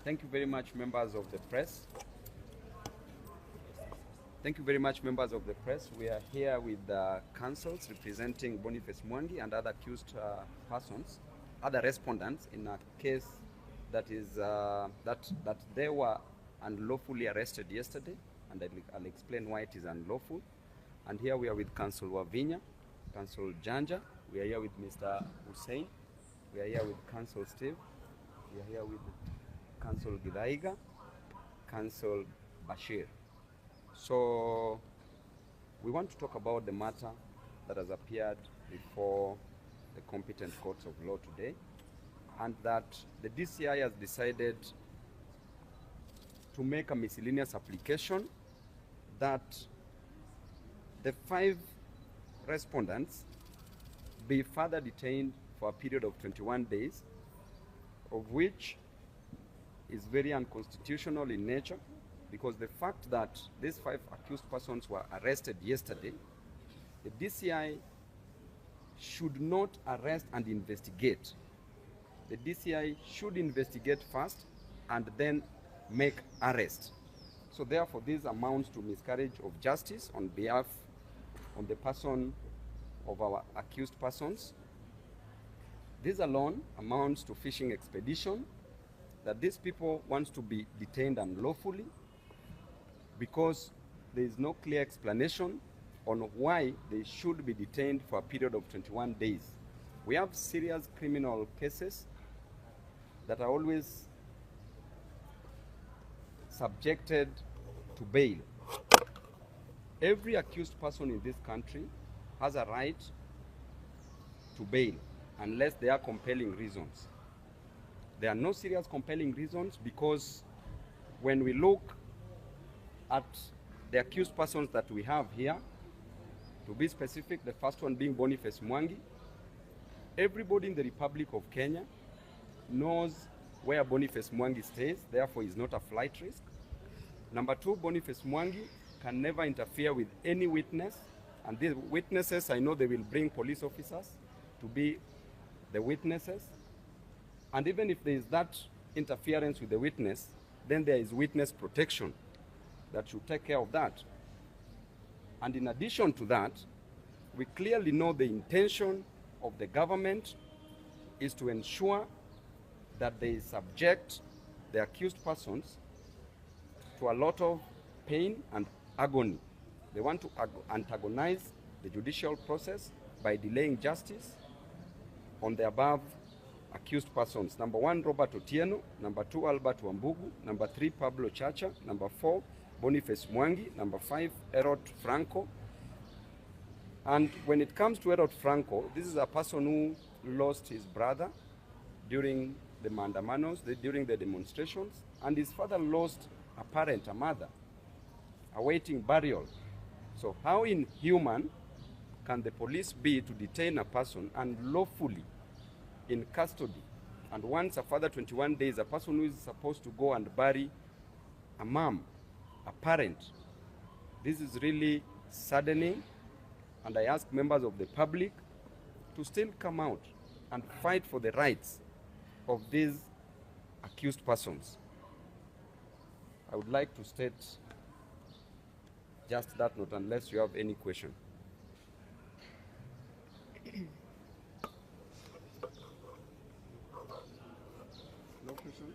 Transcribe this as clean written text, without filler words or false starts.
Thank you very much, members of the press. Thank you very much, members of the press. We are here with the counsels representing Boniface Mwangi and other accused persons, other respondents in a case that is that they were unlawfully arrested yesterday, and I'll explain why it is unlawful. And here we are with Counsel Wavinya, Counsel Janja. We are here with Mr. Hussein. We are here with Counsel Steve. We are here with Counsel Gidaiga, Counsel Bashir. So we want to talk about the matter that has appeared before the competent courts of law today, and that the DCI has decided to make a miscellaneous application that the 5 respondents be further detained for a period of 21 days, of which is very unconstitutional in nature, because the fact that these 5 accused persons were arrested yesterday, the DCI should not arrest and investigate. The DCI should investigate first and then make arrest. So therefore, this amounts to miscarriage of justice on the person of our accused persons. This alone amounts to fishing expedition, that these people want to be detained unlawfully because there is no clear explanation on why they should be detained for a period of 21 days. We have serious criminal cases that are always subjected to bail. Every accused person in this country has a right to bail unless there are compelling reasons. There are no serious compelling reasons, because when we look at the accused persons that we have here, to be specific, the first one being Boniface Mwangi, everybody in the Republic of Kenya knows where Boniface Mwangi stays, therefore is not a flight risk. Number 2, Boniface Mwangi can never interfere with any witness, and these witnesses, I know they will bring police officers to be the witnesses. And even if there is that interference with the witness, then there is witness protection that should take care of that. And in addition to that, we clearly know the intention of the government is to ensure that they subject the accused persons to a lot of pain and agony. They want to antagonize the judicial process by delaying justice on the above accused persons. Number 1, Robert Otieno. Number 2, Albert Wambugu. Number 3, Pablo Chacha. Number 4, Boniface Mwangi. Number 5, Erod Franco. And when it comes to Erod Franco, this is a person who lost his brother during the mandamanos, during the demonstrations, and his father lost a parent, a mother, awaiting burial. So how inhuman can the police be to detain a person unlawfully in custody, and once a further 21 days, a person who is supposed to go and bury a mom, a parent? This is really saddening, and I ask members of the public to still come out and fight for the rights of these accused persons. I would like to state just that note, unless you have any question. No question?